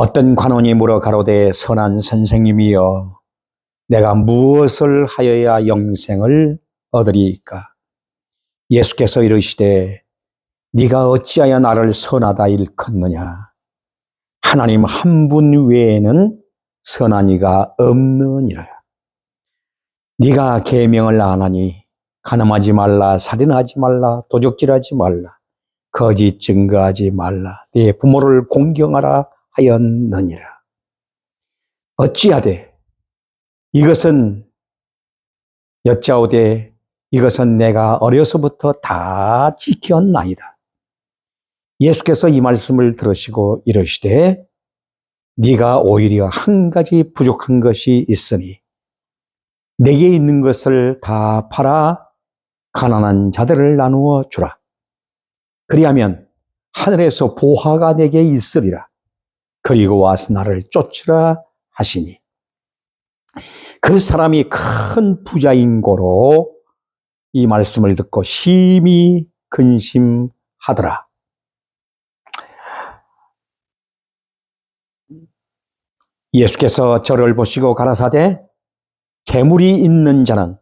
어떤 관원이 물어 가로되 선한 선생님이여 내가 무엇을 하여야 영생을 얻으리이까? 예수께서 이르시되 네가 어찌하여 나를 선하다 일컫느냐? 하나님 한 분 외에는 선한 이가 없느니라. 네가 계명을 안 하니 간음하지 말라, 살인하지 말라, 도적질하지 말라, 거짓 증거하지 말라, 네 부모를 공경하라 하였느니라. 어찌하되 이것은 여짜오되 이것은 내가 어려서부터 다 지켰나이다. 예수께서 이 말씀을 들으시고 이르시되 네가 오히려 한 가지 부족한 것이 있으니 내게 있는 것을 다 팔아 가난한 자들을 나누어 주라. 그리하면 하늘에서 보화가 내게 있으리라. 그리고 와서 나를 쫓으라 하시니 그 사람이 큰 부자인 고로 이 말씀을 듣고 심히 근심하더라. 예수께서 저를 보시고 가라사대 재물이 있는 자는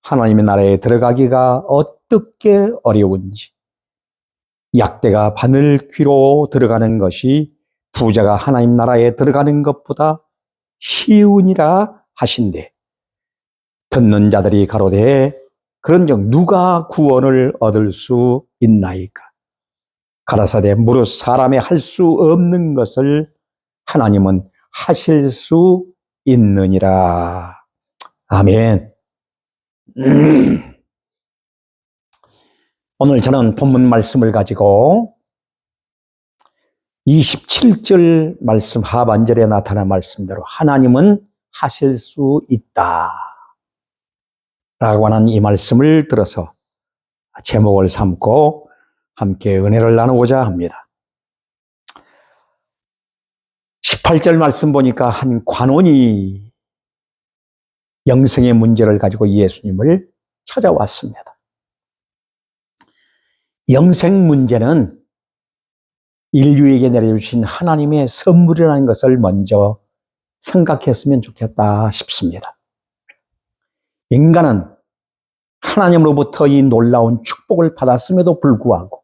하나님의 나라에 들어가기가 어떻게 어려운지 약대가 바늘 귀로 들어가는 것이 부자가 하나님 나라에 들어가는 것보다 쉬우니라 하신대. 듣는 자들이 가로되 그런즉 누가 구원을 얻을 수 있나이까? 가라사대 무릇 사람이 할 수 없는 것을 하나님은 하실 수 있느니라. 아멘. 오늘 저는 본문 말씀을 가지고 27절 말씀 하반절에 나타난 말씀대로 하나님은 하실 수 있다 라고 하는 이 말씀을 들어서 제목을 삼고 함께 은혜를 나누고자 합니다. 18절 말씀 보니까 한 관원이 영생의 문제를 가지고 예수님을 찾아왔습니다. 영생 문제는 인류에게 내려주신 하나님의 선물이라는 것을 먼저 생각했으면 좋겠다 싶습니다. 인간은 하나님으로부터 이 놀라운 축복을 받았음에도 불구하고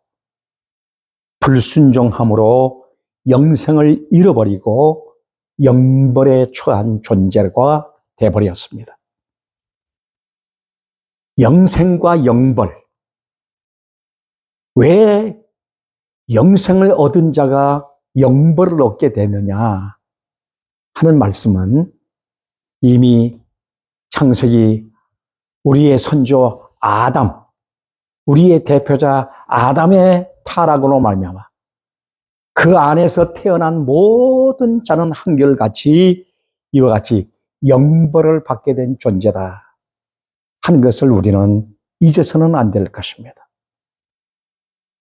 불순종함으로 영생을 잃어버리고 영벌에 처한 존재가 되어버렸습니다. 영생과 영벌, 왜 영생을 얻은 자가 영벌을 얻게 되느냐 하는 말씀은 이미 창세기 우리의 선조 아담, 우리의 대표자 아담의 타락으로 말미암아 그 안에서 태어난 모든 자는 한결같이 이와 같이 영벌을 받게 된 존재다 하는 것을 우리는 잊어서는 안 될 것입니다.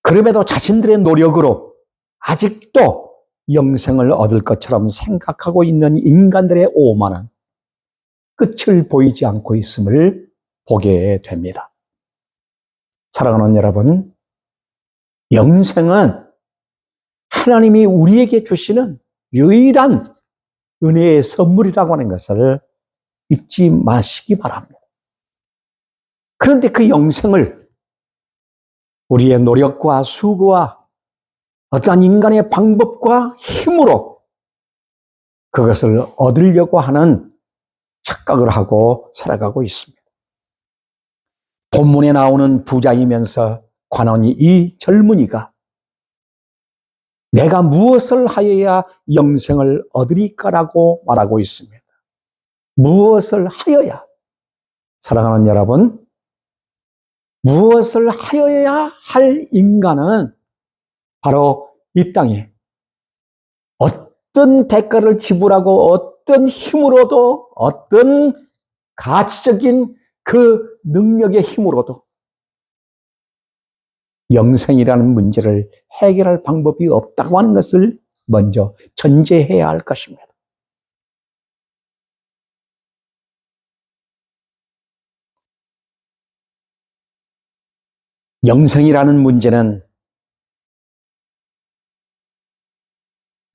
그럼에도 자신들의 노력으로 아직도 영생을 얻을 것처럼 생각하고 있는 인간들의 오만은 끝을 보이지 않고 있음을 보게 됩니다. 사랑하는 여러분, 영생은 하나님이 우리에게 주시는 유일한 은혜의 선물이라고 하는 것을 잊지 마시기 바랍니다. 그런데 그 영생을 우리의 노력과 수고와 어떠한 인간의 방법과 힘으로 그것을 얻으려고 하는 착각을 하고 살아가고 있습니다. 본문에 나오는 부자이면서 관원이 이 젊은이가 내가 무엇을 하여야 영생을 얻으리까라고 말하고 있습니다. 무엇을 하여야? 사랑하는 여러분, 무엇을 하여야 할 인간은 바로 이 땅에 어떤 대가를 지불하고 어떤 힘으로도 어떤 가치적인 그 능력의 힘으로도 영생이라는 문제를 해결할 방법이 없다고 하는 것을 먼저 전제해야 할 것입니다. 영생이라는 문제는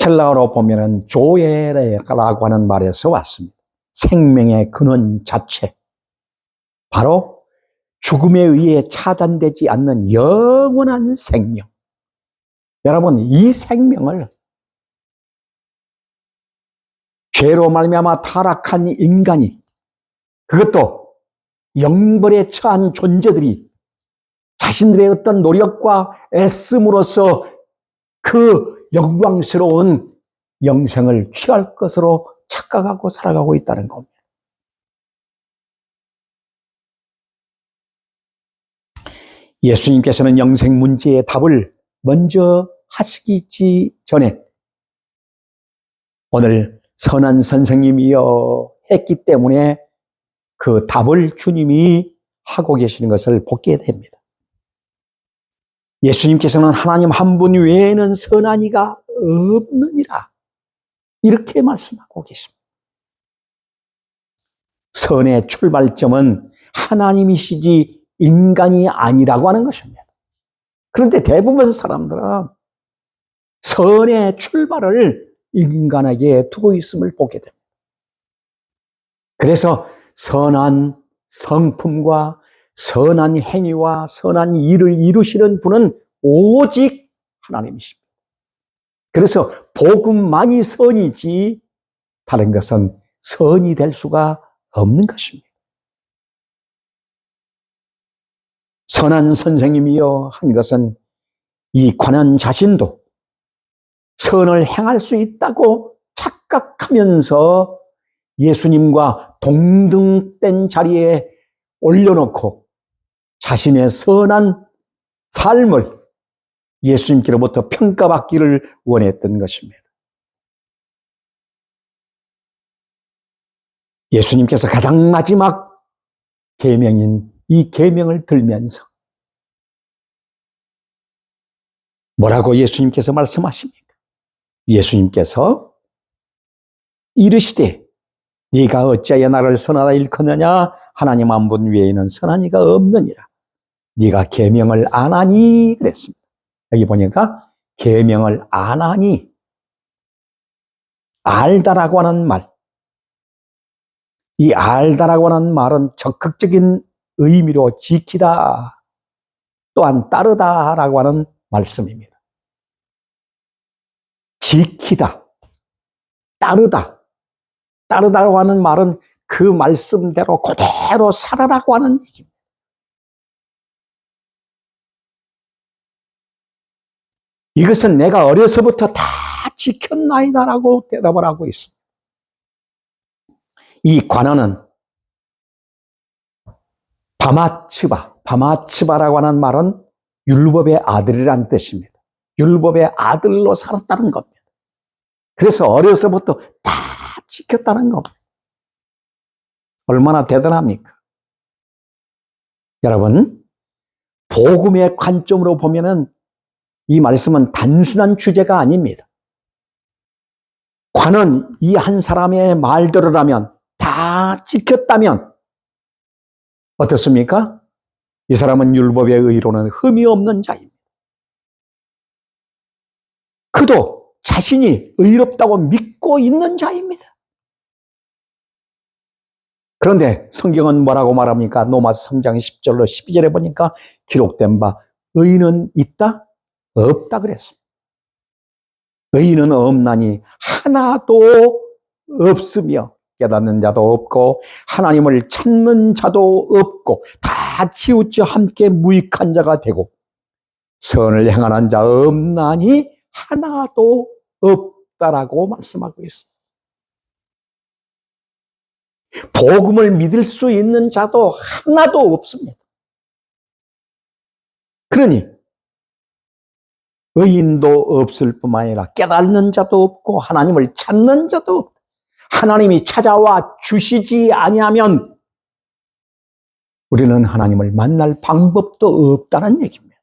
헬라어로 보면은 조에라고 하는 말에서 왔습니다. 생명의 근원 자체. 바로 죽음에 의해 차단되지 않는 영원한 생명. 여러분, 이 생명을 죄로 말미암아 타락한 인간이, 그것도 영벌에 처한 존재들이 자신들의 어떤 노력과 애씀으로써 그 영광스러운 영생을 취할 것으로 착각하고 살아가고 있다는 겁니다. 예수님께서는 영생 문제의 답을 먼저 하시기 전에 오늘 선한 선생님이여 했기 때문에 그 답을 주님이 하고 계시는 것을 보게 됩니다. 예수님께서는 하나님 한 분 외에는 선한 이가 없느니라, 이렇게 말씀하고 계십니다. 선의 출발점은 하나님이시지 인간이 아니라고 하는 것입니다. 그런데 대부분 사람들은 선의 출발을 인간에게 두고 있음을 보게 됩니다. 그래서 선한 성품과 선한 행위와 선한 일을 이루시는 분은 오직 하나님이십니다. 그래서 복음만이 선이지 다른 것은 선이 될 수가 없는 것입니다. 선한 선생님이여 한 것은 이 관원 자신도 선을 행할 수 있다고 착각하면서 예수님과 동등된 자리에 올려놓고 자신의 선한 삶을 예수님께로부터 평가받기를 원했던 것입니다. 예수님께서 가장 마지막 계명인 이 계명을 들면서 뭐라고 예수님께서 말씀하십니까? 예수님께서 이르시되 네가 어찌하여 나를 선하다 일컫느냐? 하나님 한 분 외에는 선한 이가 없느니라. 네가 계명을 안 하니 그랬습니다. 여기 보니까 계명을 안 하니, 알다라고 하는 말, 이 알다라고 하는 말은 적극적인 의미로 지키다 또한 따르다라고 하는 말씀입니다. 지키다, 따르다라고 하는 말은 그 말씀대로 그대로 살아라고 하는 얘기입니다. 이것은 내가 어려서부터 다 지켰나이다라고 대답을 하고 있습니다. 이 관원은 바마츠바라고 하는 말은 율법의 아들이라는 뜻입니다. 율법의 아들로 살았다는 겁니다. 그래서 어려서부터 다 지켰다는 겁니다. 얼마나 대단합니까? 여러분, 복음의 관점으로 보면은 이 말씀은 단순한 주제가 아닙니다. 관원 이 한 사람의 말대로라면, 다 지켰다면 어떻습니까? 이 사람은 율법의 의로는 흠이 없는 자입니다. 그도 자신이 의롭다고 믿고 있는 자입니다. 그런데 성경은 뭐라고 말합니까? 로마서 3장 10절로 12절에 보니까 기록된 바 의인은 있다? 없다 그랬습니다. 의인은 없나니 하나도 없으며 깨닫는 자도 없고 하나님을 찾는 자도 없고 다 치우쳐 함께 무익한 자가 되고 선을 행하는 자 없나니 하나도 없다라고 말씀하고 있습니다. 복음을 믿을 수 있는 자도 하나도 없습니다. 그러니 의인도 없을 뿐만 아니라 깨닫는 자도 없고 하나님을 찾는 자도 없다. 하나님이 찾아와 주시지 아니하면 우리는 하나님을 만날 방법도 없다는 얘기입니다.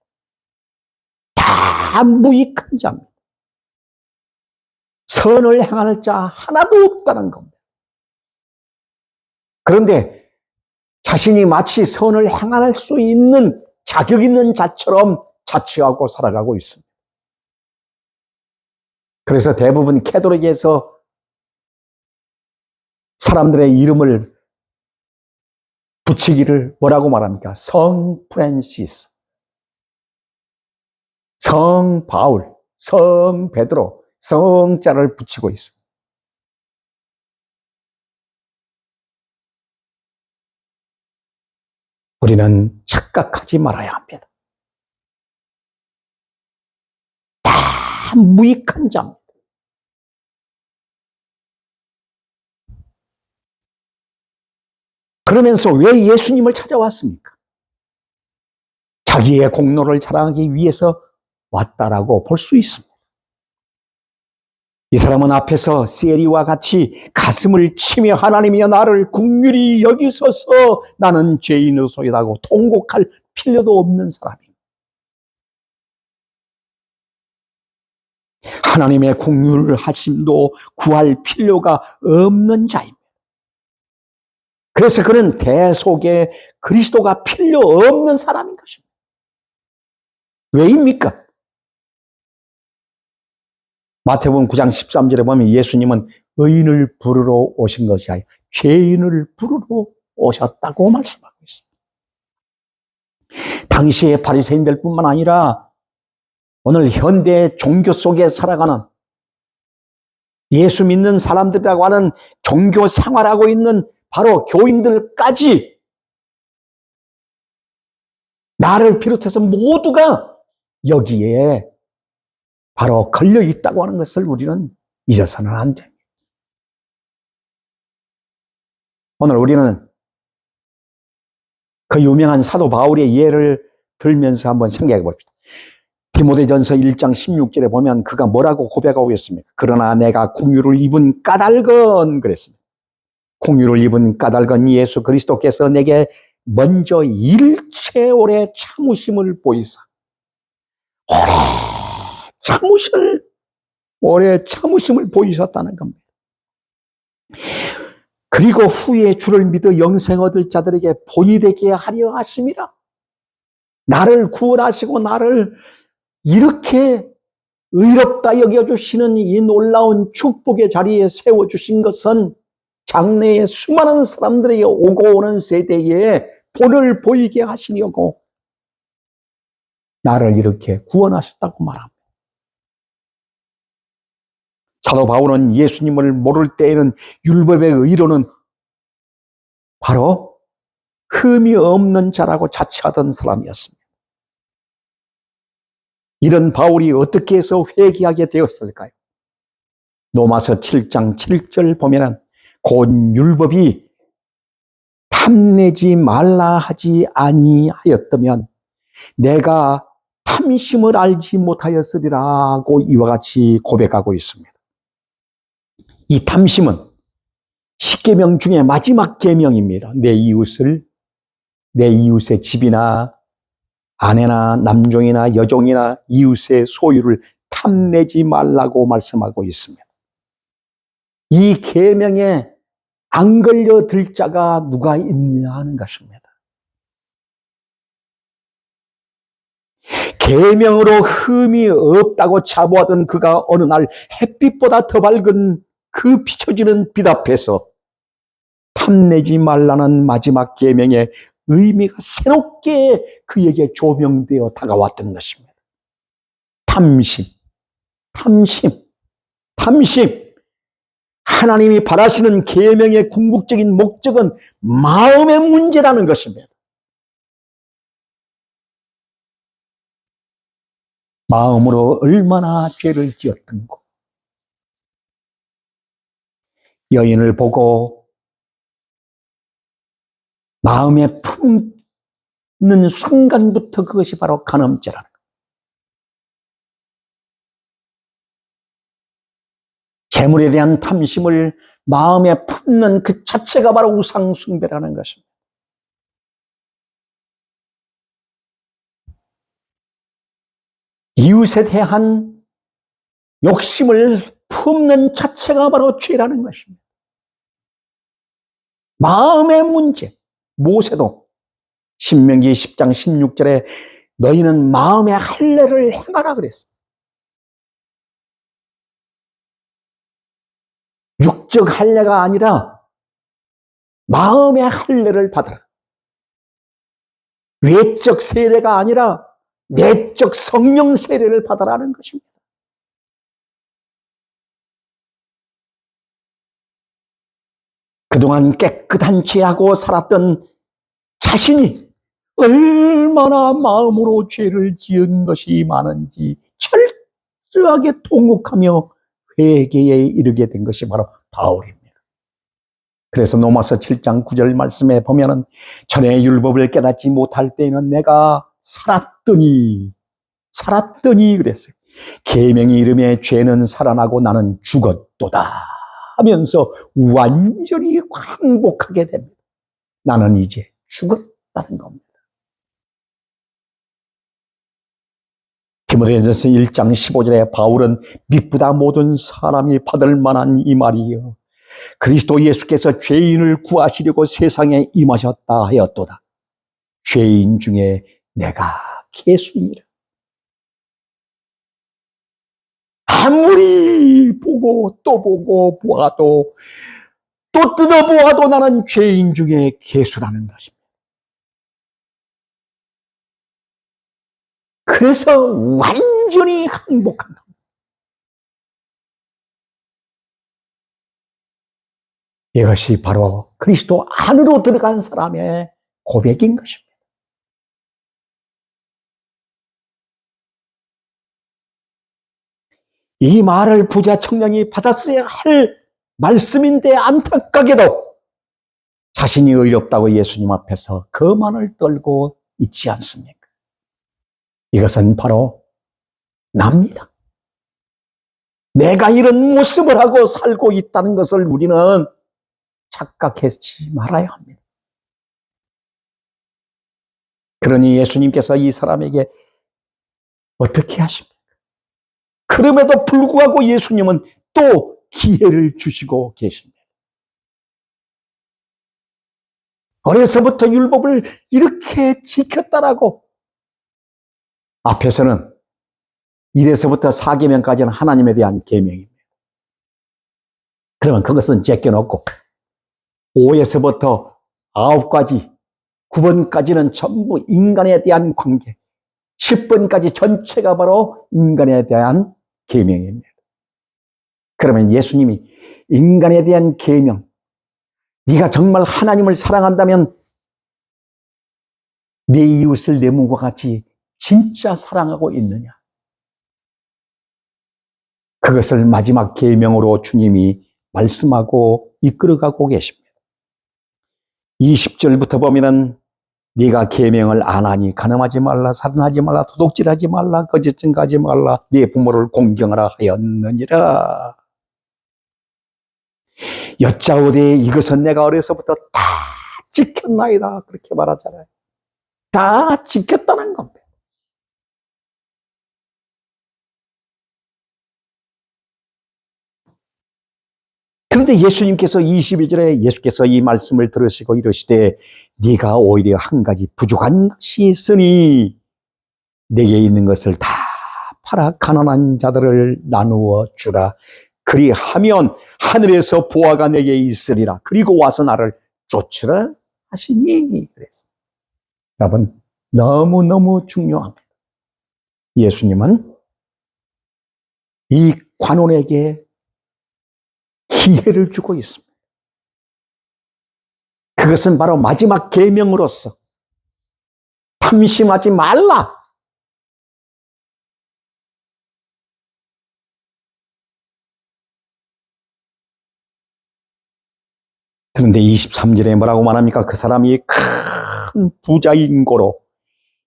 다 무익한 자입니다. 선을 행할 자 하나도 없다는 겁니다. 그런데 자신이 마치 선을 행할 수 있는 자격 있는 자처럼 자취하고 살아가고 있습니다. 그래서 대부분 캐톨릭에서 사람들의 이름을 붙이기를 뭐라고 말합니까? 성 프란시스, 성 바울, 성 베드로, 성자를 붙이고 있습니다. 우리는 착각하지 말아야 합니다. 다 무익한 자입니다. 그러면서 왜 예수님을 찾아왔습니까? 자기의 공로를 자랑하기 위해서 왔다라고 볼 수 있습니다. 이 사람은 앞에서 세리와 같이 가슴을 치며 하나님이여 나를 긍휼히 여기소서 나는 죄인으로소이다고 통곡할 필요도 없는 사람입니다. 하나님의 긍휼하심도 구할 필요가 없는 자입니다. 그래서 그는 대속에 그리스도가 필요 없는 사람인 것입니다. 왜입니까? 마태복음 9장 13절에 보면 예수님은 의인을 부르러 오신 것이 아니라 죄인을 부르러 오셨다고 말씀하고 있습니다. 당시의 바리새인들뿐만 아니라 오늘 현대 종교 속에 살아가는 예수 믿는 사람들이라고 하는 종교 생활하고 있는 바로 교인들까지 나를 비롯해서 모두가 여기에 바로 걸려 있다고 하는 것을 우리는 잊어서는 안 됩니다. 오늘 우리는 그 유명한 사도 바울의 예를 들면서 한번 생각해 봅시다. 디모데전서 1장 16절에 보면 그가 뭐라고 고백하고 있습니까? 그러나 내가 긍휼을 입은 까닭은 그랬습니다. 긍휼을 입은 까닭은 예수 그리스도께서 내게 먼저 일체 오래 참으심을 보이사 오래 참으심을 보이셨다는 겁니다. 그리고 후에 주를 믿어 영생 얻을 자들에게 본이 되게 하려 하심이라. 나를 구원하시고 나를 이렇게 의롭다 여겨주시는 이 놀라운 축복의 자리에 세워주신 것은 장래에 수많은 사람들에게 오고 오는 세대에 본을 보이게 하시려고 나를 이렇게 구원하셨다고 말합니다. 사도 바울은 예수님을 모를 때에는 율법의 의로는 바로 흠이 없는 자라고 자처하던 사람이었습니다. 이런 바울이 어떻게 해서 회개하게 되었을까요? 로마서 7장 7절 보면은 곧 율법이 탐내지 말라 하지 아니하였다면 내가 탐심을 알지 못하였으리라고 이와 같이 고백하고 있습니다. 이 탐심은 10계명 중에 마지막 계명입니다. 내 이웃의 집이나 아내나 남종이나 여종이나 이웃의 소유를 탐내지 말라고 말씀하고 있습니다. 이 계명에 안 걸려들 자가 누가 있냐 하는 것입니다. 계명으로 흠이 없다고 자부하던 그가 어느 날 햇빛보다 더 밝은 그 비춰지는 빛 앞에서 탐내지 말라는 마지막 계명의 의미가 새롭게 그에게 조명되어 다가왔던 것입니다. 탐심. 하나님이 바라시는 계명의 궁극적인 목적은 마음의 문제라는 것입니다. 마음으로 얼마나 죄를 지었던고. 여인을 보고 마음에 품는 순간부터 그것이 바로 간음죄라는 거예요. 재물에 대한 탐심을 마음에 품는 그 자체가 바로 우상숭배라는 것입니다. 이웃에 대한 욕심을 품는 자체가 바로 죄라는 것입니다. 마음의 문제. 모세도 신명기 10장 16절에 너희는 마음의 할례를 행하라 그랬어요. 육적 할례가 아니라 마음의 할례를 받아라. 외적 세례가 아니라 내적 성령 세례를 받아라는 것입니다. 그동안 깨끗한 죄하고 살았던 자신이 얼마나 마음으로 죄를 지은 것이 많은지 철저하게 통곡하며 회개에 이르게 된 것이 바로 바울입니다. 그래서 로마서 7장 9절 말씀에 보면은 전에 율법을 깨닫지 못할 때에는 내가 살았더니 그랬어요. 계명이 이름에 죄는 살아나고 나는 죽었도다 하면서 완전히 항복하게 됩니다. 나는 이제 죽었다는 겁니다. 디모데전서 1장 15절에 바울은 미쁘다 모든 사람이 받을 만한 이 말이요 그리스도 예수께서 죄인을 구하시려고 세상에 임하셨다 하였도다. 죄인 중에 내가 개수니라. 아무리 보고 또 보고 보아도 또 뜯어보아도 나는 죄인 중에 개수라는 것입니다. 그래서 완전히 항복한 겁니다. 이것이 바로 그리스도 안으로 들어간 사람의 고백인 것입니다. 이 말을 부자 청년이 받았어야 할 말씀인데 안타깝게도 자신이 의롭다고 예수님 앞에서 거만을 떨고 있지 않습니까? 이것은 바로 납니다. 내가 이런 모습을 하고 살고 있다는 것을 우리는 착각하지 말아야 합니다. 그러니 예수님께서 이 사람에게 어떻게 하십니까? 그럼에도 불구하고 예수님은 또 기회를 주시고 계십니다. 어려서부터 율법을 이렇게 지켰다라고 앞에서는 1에서부터 4계명까지는 하나님에 대한 계명입니다. 그러면 그것은 제껴놓고 5에서부터 9가지, 9번까지는 전부 인간에 대한 관계, 10번까지 전체가 바로 인간에 대한 계명입니다. 그러면 예수님이 인간에 대한 계명, 네가 정말 하나님을 사랑한다면 내 이웃을 내 몸과 같이 진짜 사랑하고 있느냐? 그것을 마지막 계명으로 주님이 말씀하고 이끌어가고 계십니다. 20절부터 보면은 네가 계명을 안 하니 간음하지 말라, 살인하지 말라, 도둑질하지 말라, 거짓 증거하지 말라, 네 부모를 공경하라 하였느니라. 여짜오되 이것은 내가 어려서부터 다 지켰나이다 그렇게 말하잖아요. 다 지켰다는 겁니다. 그런데 예수님께서 22절에 예수께서 이 말씀을 들으시고 이르시되 네가 오히려 한 가지 부족한 것이 있으니 내게 있는 것을 다 팔아 가난한 자들을 나누어 주라. 그리하면 하늘에서 보화가 내게 있으리라. 그리고 와서 나를 쫓으라 하시니 그랬어요. 여러분 너무너무 중요합니다. 예수님은 이 관원에게 기회를 주고 있습니다. 그것은 바로 마지막 계명으로서 탐심하지 말라. 그런데 23절에 뭐라고 말합니까? 그 사람이 큰 부자인 고로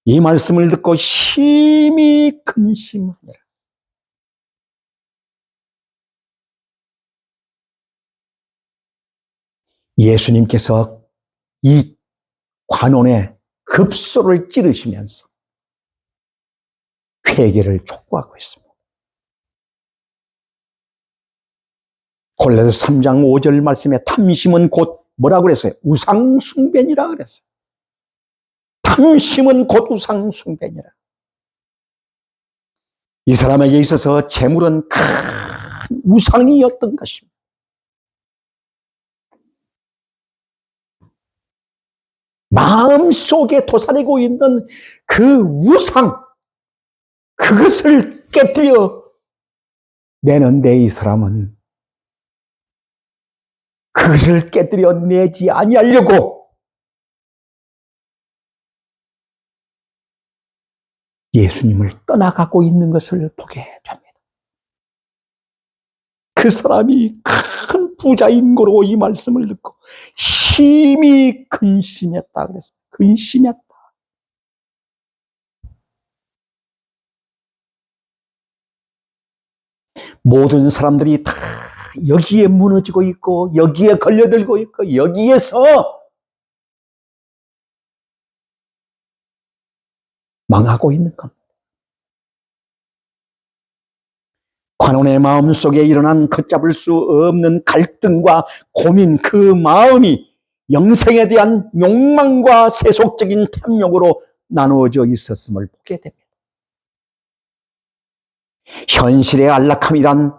이 말씀을 듣고 심히 근심하니라. 예수님께서 이 관원의 급소를 찌르시면서 회개를 촉구하고 있습니다. 골로새 3장 5절 말씀에 탐심은 곧 뭐라고 그랬어요? 우상숭배니라 그랬어요. 탐심은 곧 우상숭배니라. 이 사람에게 있어서 재물은 큰 우상이었던 것입니다. 마음속에 도사리고 있는 그 우상, 그것을 깨뜨려 내는데 이 사람은 그것을 깨뜨려 내지 아니하려고 예수님을 떠나가고 있는 것을 보게 됩니다. 그 사람이 큰 부자인 거로 이 말씀을 듣고 심히 근심했다 그랬어요. 근심했다. 모든 사람들이 다 여기에 무너지고 있고 여기에 걸려들고 있고 여기에서 망하고 있는 겁니다. 관원의 마음속에 일어난 걷잡을 수 없는 갈등과 고민, 그 마음이 영생에 대한 욕망과 세속적인 탐욕으로 나누어져 있었음을 보게 됩니다. 현실의 안락함이란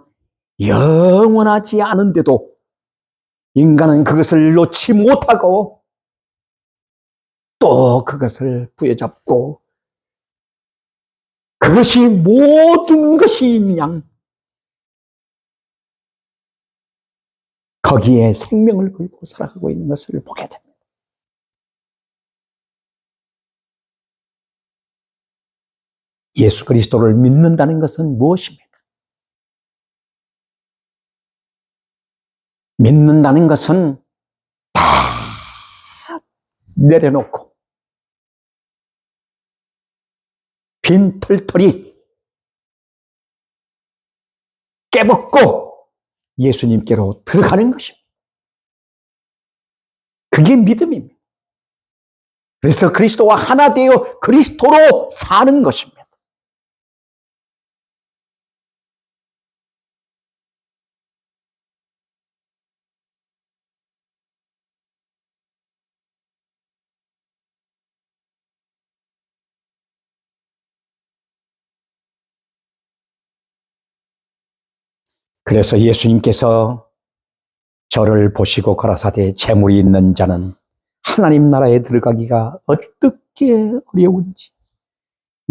영원하지 않은데도 인간은 그것을 놓지 못하고 또 그것을 부여잡고 그것이 모든 것인 양 거기에 생명을 걸고 살아가고 있는 것을 보게 됩니다. 예수 그리스도를 믿는다는 것은 무엇입니까? 믿는다는 것은 다 내려놓고 빈 털털이 깨벗고 예수님께로 들어가는 것입니다. 그게 믿음입니다. 그래서 그리스도와 하나 되어 그리스도로 사는 것입니다. 그래서 예수님께서 저를 보시고 가라사대 재물이 있는 자는 하나님 나라에 들어가기가 어떻게 어려운지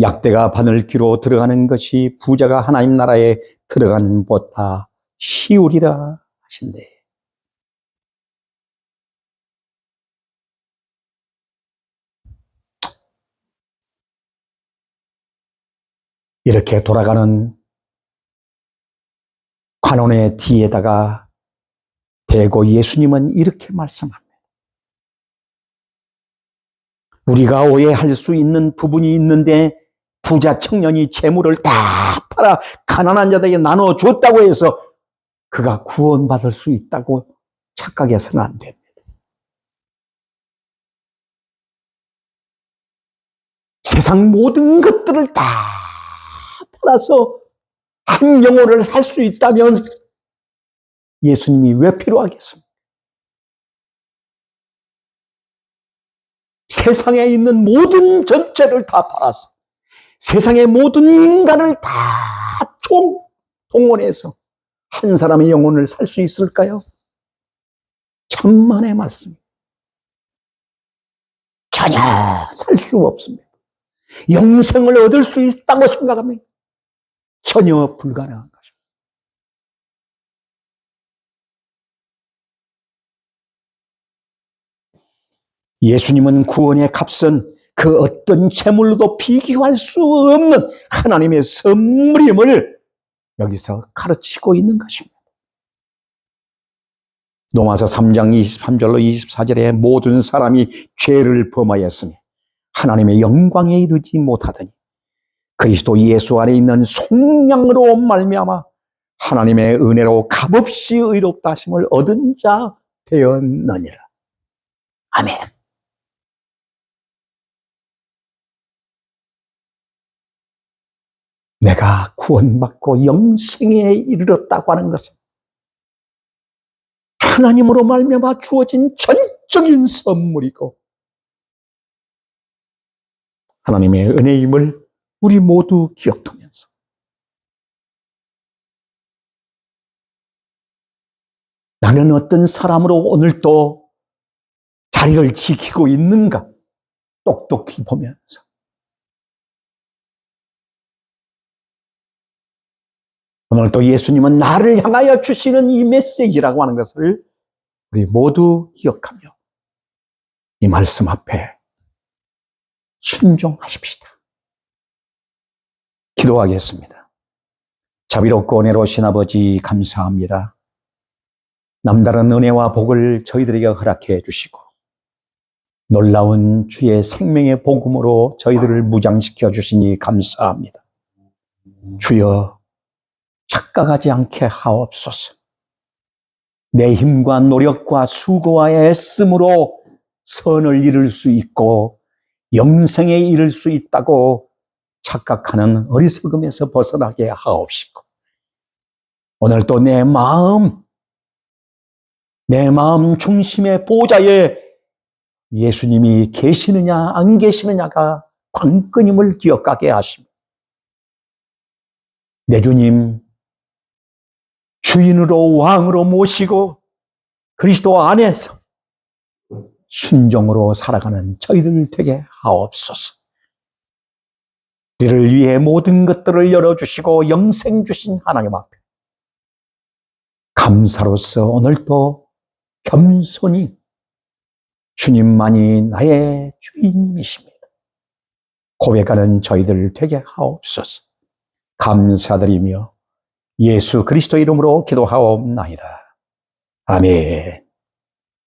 약대가 바늘 귀로 들어가는 것이 부자가 하나님 나라에 들어가는 것보다 쉬우리라 하신대. 이렇게 돌아가는 관원의 뒤에다가 대고 예수님은 이렇게 말씀합니다. 우리가 오해할 수 있는 부분이 있는데 부자 청년이 재물을 다 팔아 가난한 자들에게 나눠줬다고 해서 그가 구원받을 수 있다고 착각해서는 안 됩니다. 세상 모든 것들을 다 팔아서 한 영혼을 살 수 있다면 예수님이 왜 필요하겠습니까? 세상에 있는 모든 전체를 다 팔아서 세상의 모든 인간을 다 총동원해서 한 사람의 영혼을 살 수 있을까요? 천만의 말씀. 전혀 살 수 없습니다. 영생을 얻을 수 있다고 생각하면 전혀 불가능한 것입니다. 예수님은 구원의 값은 그 어떤 재물로도 비교할 수 없는 하나님의 선물임을 여기서 가르치고 있는 것입니다. 로마서 3장 23절로 24절에 모든 사람이 죄를 범하였으니 하나님의 영광에 이르지 못하더니 그리스도 예수 안에 있는 속량으로 말미암아 하나님의 은혜로 값없이 의롭다 하심을 얻은 자 되었느니라. 아멘. 내가 구원받고 영생에 이르렀다고 하는 것은 하나님으로 말미암아 주어진 전적인 선물이고 하나님의 은혜임을 우리 모두 기억하면서 나는 어떤 사람으로 오늘도 자리를 지키고 있는가? 똑똑히 보면서 오늘 또 예수님은 나를 향하여 주시는 이 메시지라고 하는 것을 우리 모두 기억하며 이 말씀 앞에 순종하십시다. 기도하겠습니다. 자비롭고 은혜로우신 아버지 감사합니다. 남다른 은혜와 복을 저희들에게 허락해 주시고 놀라운 주의 생명의 복음으로 저희들을 무장시켜 주시니 감사합니다. 주여 착각하지 않게 하옵소서. 내 힘과 노력과 수고와 애씀으로 선을 이룰 수 있고 영생에 이를 수 있다고 착각하는 어리석음에서 벗어나게 하옵시고 오늘 또 내 마음 중심의 보좌에 예수님이 계시느냐 안 계시느냐가 관건임을 기억하게 하시고 내 주님 주인으로 왕으로 모시고 그리스도 안에서 순종으로 살아가는 저희들 되게 하옵소서. 우리를 위해 모든 것들을 열어주시고 영생 주신 하나님 앞에 감사로서 오늘도 겸손히 주님만이 나의 주인님이십니다. 고백하는 저희들 되게 하옵소서. 감사드리며 예수 그리스도 이름으로 기도하옵나이다. 아멘.